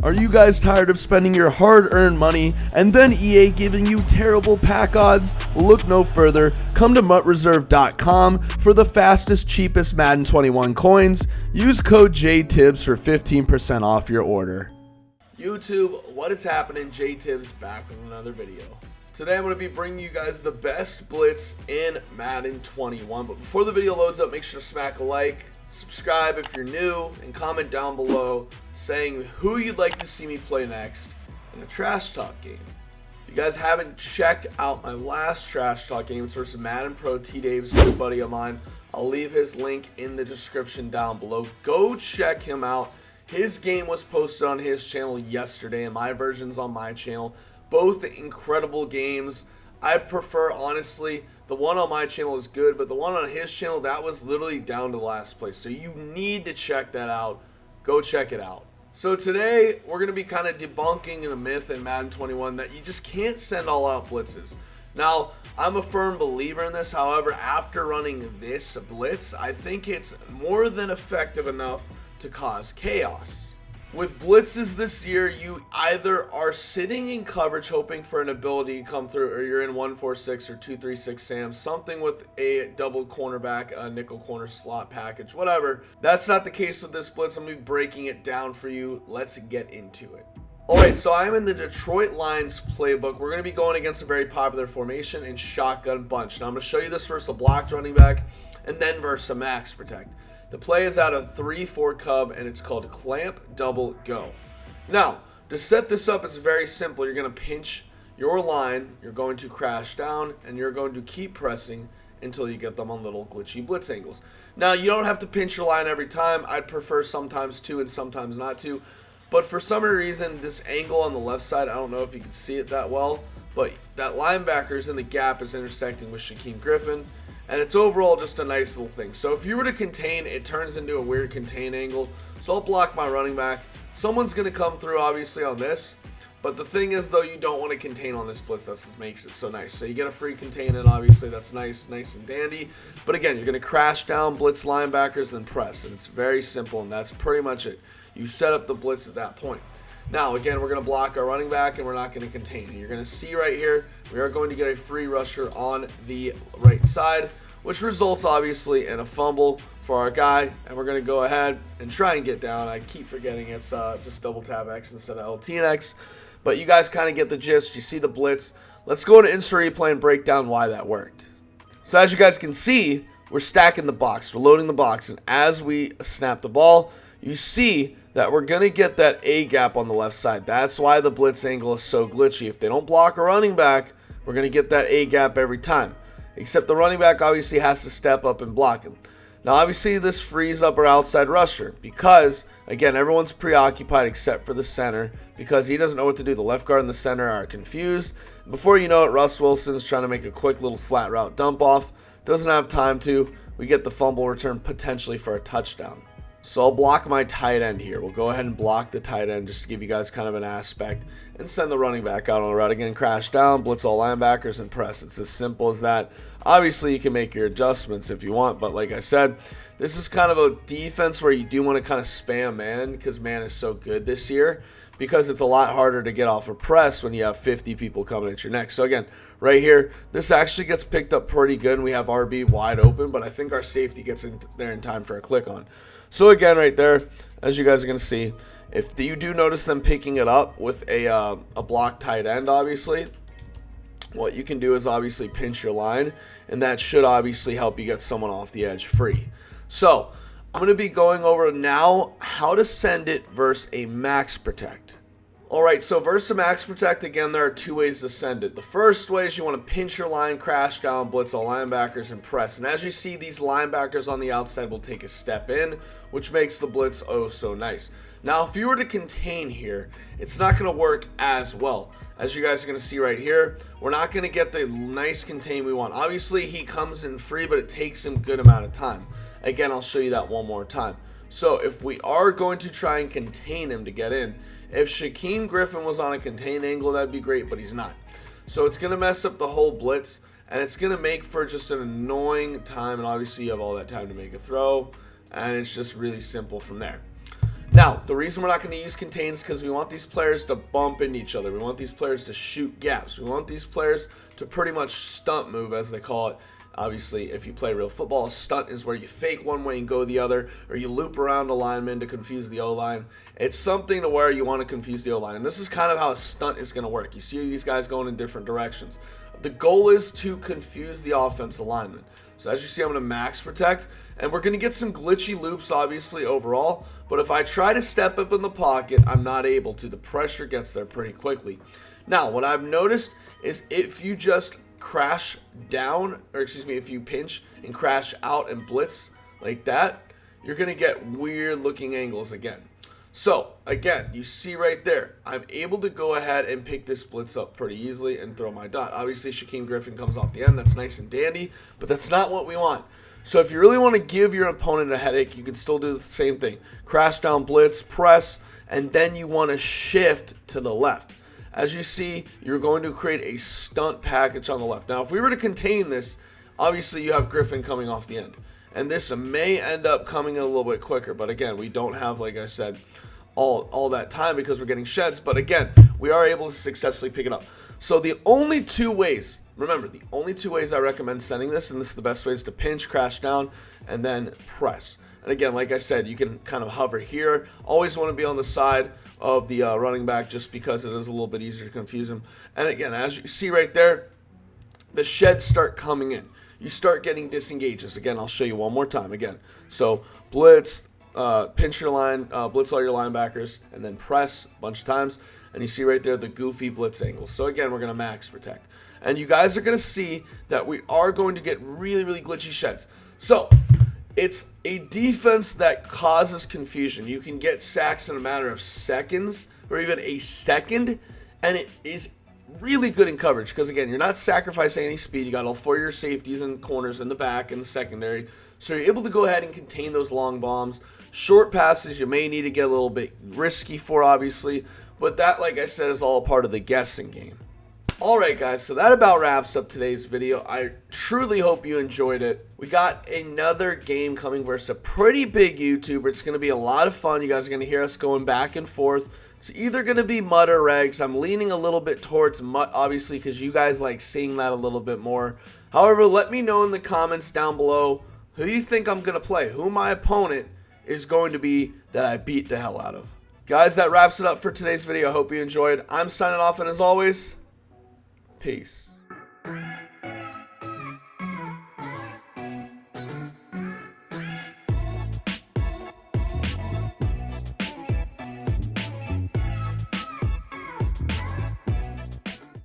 Are you guys tired of spending your hard-earned money and then EA giving you terrible pack odds? Well, look no further. Come to MUTReserve.com for the fastest, cheapest Madden 21 coins. Use code JTibbs for 15% off your order. YouTube, what is happening? JTibbs back with another video. Today I'm going to be bringing you guys the best blitz in Madden 21. But before the video loads up, make sure to smack a like, subscribe if you're new, and comment down below saying who you'd like to see me play next in a trash talk game. If you guys haven't checked out my last trash talk game, it's versus Madden Pro T-Dave's good buddy of mine. I'll leave his link in the description down below. Go check him out. His game was posted on his channel yesterday and my version's on my channel. Both incredible games. I prefer, honestly, the one on my channel is good, but the one on his channel, that was literally down to last place. So you need to check that out. Go check it out. So today, we're going to be kind of debunking the myth in Madden 21 that you just can't send all-out blitzes. Now, I'm a firm believer in this. However, after running this blitz, I think it's more than effective enough to cause chaos. With blitzes this year, you either are sitting in coverage hoping for an ability to come through, or you're in 1-4-6 or 2-3-6 Sam, something with a double cornerback, a nickel corner slot package, whatever. That's not the case with this blitz. I'm going to be breaking it down for you. Let's get into it. Alright, so I'm in the Detroit Lions playbook. We're going to be going against a very popular formation in shotgun bunch. Now I'm going to show you this versus a blocked running back and then versus a max protect. The play is out of 3-4 cub and it's called clamp double go. Now, to set this up, it's very simple. You're going to pinch your line, you're going to crash down, and you're going to keep pressing until you get them on little glitchy blitz angles. Now, you don't have to pinch your line every time. I'd prefer sometimes to and sometimes not to. But for some reason, this angle on the left side, I don't know if you can see it that well, but that linebacker's in the gap is intersecting with Shaquem Griffin. And it's overall just a nice little thing. So if you were to contain, it turns into a weird contain angle. So I'll block my running back. Someone's going to come through, obviously, on this. But the thing is, though, you don't want to contain on this blitz. That's what makes it so nice. So you get a free contain, and obviously that's nice and dandy. But again, you're going to crash down, blitz linebackers, then press. And it's very simple, and that's pretty much it. You set up the blitz at that point. Now, again, we're going to block our running back, and we're not going to contain. And you're going to see right here, we are going to get a free rusher on the right side, which results, obviously, in a fumble for our guy. And we're going to go ahead and try and get down. I keep forgetting it's just double tap X instead of LT and X. But you guys kind of get the gist. You see the blitz. Let's go into instant replay and break down why that worked. So as you guys can see, we're stacking the box. We're loading the box. And as we snap the ball, you see that we're going to get that A gap on the left side. That's why the blitz angle is so glitchy. If they don't block a running back, we're going to get that A gap every time. Except the running back obviously has to step up and block him. Now obviously this frees up our outside rusher because, again, everyone's preoccupied except for the center because he doesn't know what to do. The left guard and the center are confused. Before you know it, Russ Wilson's trying to make a quick little flat route dump off. Doesn't have time to. We get the fumble return potentially for a touchdown. So I'll block my tight end here. We'll go ahead and block the tight end just to give you guys kind of an aspect and send the running back out on the route. Again, crash down, blitz all linebackers, and press. It's as simple as that. Obviously, you can make your adjustments if you want, but like I said, this is kind of a defense where you do want to kind of spam man because man is so good this year because it's a lot harder to get off a press when you have 50 people coming at your neck. So again, right here, this actually gets picked up pretty good and we have RB wide open, but I think our safety gets in there in time for a click on. So again, right there, as you guys are going to see, if you do notice them picking it up with a block tight end, obviously, what you can do is obviously pinch your line, and that should obviously help you get someone off the edge free. So I'm going to be going over now how to send it versus a max protect. Alright, so versus a max protect, again, there are two ways to send it. The first way is you want to pinch your line, crash down, blitz all linebackers, and press. And as you see, these linebackers on the outside will take a step in, which makes the blitz oh so nice. Now, if you were to contain here, it's not going to work as well. As you guys are going to see right here, we're not going to get the nice contain we want. Obviously, he comes in free, but it takes him a good amount of time. Again, I'll show you that one more time. So if we are going to try and contain him to get in, if Shaquem Griffin was on a contain angle, that'd be great, but he's not. So it's going to mess up the whole blitz, and it's going to make for just an annoying time, and obviously you have all that time to make a throw, and it's just really simple from there. Now, the reason we're not going to use contain is because we want these players to bump into each other. We want these players to shoot gaps. We want these players to pretty much stunt move, as they call it. Obviously, if you play real football, a stunt is where you fake one way and go the other, or you loop around a lineman to confuse the O-line. It's something to where you want to confuse the O-line, and this is kind of how a stunt is going to work. You see these guys going in different directions. The goal is to confuse the offensive lineman. So as you see, I'm going to max protect, and we're going to get some glitchy loops, obviously, overall. But if I try to step up in the pocket, I'm not able to. The pressure gets there pretty quickly. Now, what I've noticed is if you just crash down, or excuse me, if you pinch and crash out and blitz like that, you're going to get weird looking angles again. So again, you see right there, I'm able to go ahead and pick this blitz up pretty easily and throw my dot. Obviously, Shaquem Griffin comes off the end. That's nice and dandy, but that's not what we want. So if you really want to give your opponent a headache, you can still do the same thing. Crash down, blitz, press, and then you want to shift to the left. As you see, you're going to create a stunt package on the left. Now, if we were to contain this, obviously you have Griffin coming off the end. And this may end up coming in a little bit quicker. But again, we don't have, like I said, all that time because we're getting sheds. But again, we are able to successfully pick it up. So the only two ways, remember, the only two ways I recommend sending this, and this is the best way, is to pinch, crash down, and then press. And again, like I said, you can kind of hover here. Always want to be on the side of the running back just because it is a little bit easier to confuse him. And again, as you see right there, the sheds start coming in. You start getting disengages. Again, I'll show you one more time again. So blitz, pinch your line, blitz all your linebackers, and then press a bunch of times. And you see right there the goofy blitz angles. So again, we're going to max protect. And you guys are going to see that we are going to get really, really glitchy sheds. So it's a defense that causes confusion. You can get sacks in a matter of seconds or even a second, and it is really good in coverage because, again, you're not sacrificing any speed. You got all four of your safeties and corners in the back and the secondary, so you're able to go ahead and contain those long bombs. Short passes you may need to get a little bit risky for, obviously, but that, like I said, is all a part of the guessing game. Alright guys, so that about wraps up today's video. I truly hope you enjoyed it. We got another game coming versus a pretty big YouTuber. It's going to be a lot of fun. You guys are going to hear us going back and forth. It's either going to be Mutt or Regs. I'm leaning a little bit towards Mutt, obviously, because you guys like seeing that a little bit more. However, let me know in the comments down below who you think I'm going to play, who my opponent is going to be that I beat the hell out of. Guys, that wraps it up for today's video. I hope you enjoyed. I'm signing off, and as always, peace.